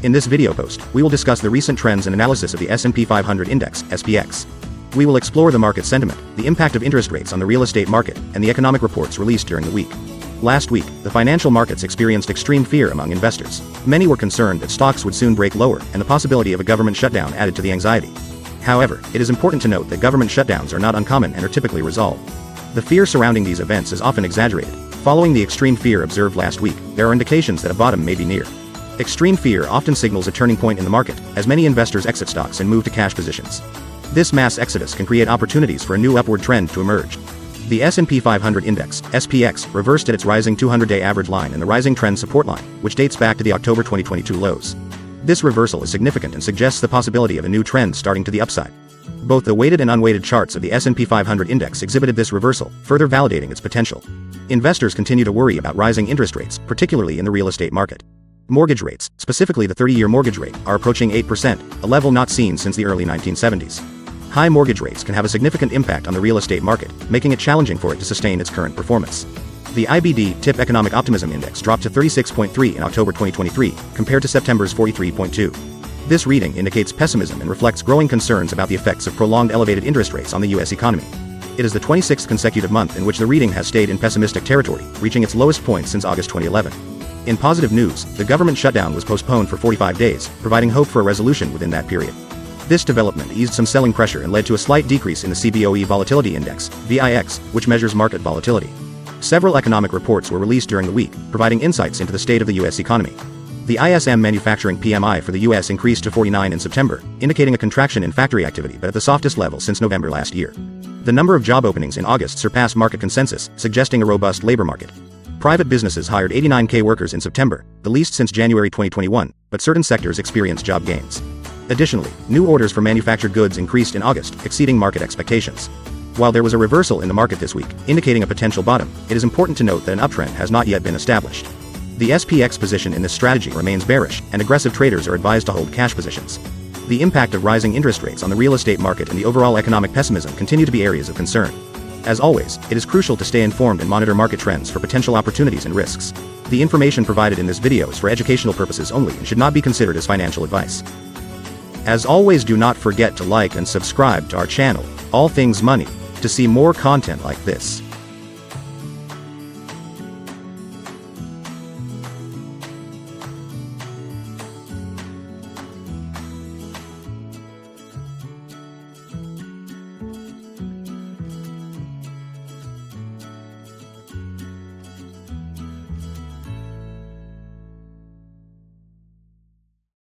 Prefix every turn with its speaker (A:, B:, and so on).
A: In this video post, we will discuss the recent trends and analysis of the S&P 500 Index, SPX. We will explore the market sentiment, the impact of interest rates on the real estate market, and the economic reports released during the week. Last week, the financial markets experienced extreme fear among investors. Many were concerned that stocks would soon break lower, and the possibility of a government shutdown added to the anxiety. However, it is important to note that government shutdowns are not uncommon and are typically resolved. The fear surrounding these events is often exaggerated. Following the extreme fear observed last week, there are indications that a bottom may be near. Extreme fear often signals a turning point in the market, as many investors exit stocks and move to cash positions. This mass exodus can create opportunities for a new upward trend to emerge. The S&P 500 Index, SPX, reversed at its rising 200-day average line and the rising trend support line, which dates back to the October 2022 lows. This reversal is significant and suggests the possibility of a new trend starting to the upside. Both the weighted and unweighted charts of the S&P 500 Index exhibited this reversal, further validating its potential. Investors continue to worry about rising interest rates, particularly in the real estate market. Mortgage rates, specifically the 30-year mortgage rate, are approaching 8%, a level not seen since the early 1970s. High mortgage rates can have a significant impact on the real estate market, making it challenging for it to sustain its current performance. The IBD TIP Economic Optimism Index dropped to 36.3 in October 2023, compared to September's 43.2. This reading indicates pessimism and reflects growing concerns about the effects of prolonged elevated interest rates on the U.S. economy. It is the 26th consecutive month in which the reading has stayed in pessimistic territory, reaching its lowest point since August 2011. In positive news, the government shutdown was postponed for 45 days, providing hope for a resolution within that period. This development eased some selling pressure and led to a slight decrease in the CBOE Volatility Index, VIX, which measures market volatility. Several economic reports were released during the week, providing insights into the state of the U.S. economy. The ISM manufacturing PMI for the U.S. increased to 49 in September, indicating a contraction in factory activity but at the softest level since November last year. The number of job openings in August surpassed market consensus, suggesting a robust labor market. Private businesses hired 89,000 workers in September, the least since January 2021, but certain sectors experienced job gains. Additionally, new orders for manufactured goods increased in August, exceeding market expectations. While there was a reversal in the market this week, indicating a potential bottom, it is important to note that an uptrend has not yet been established. The SPX position in this strategy remains bearish, and aggressive traders are advised to hold cash positions. The impact of rising interest rates on the real estate market and the overall economic pessimism continue to be areas of concern. As always, it is crucial to stay informed and monitor market trends for potential opportunities and risks. The information provided in this video is for educational purposes only and should not be considered as financial advice. As always, do not forget to like and subscribe to our channel, All Things Money, to see more content like this.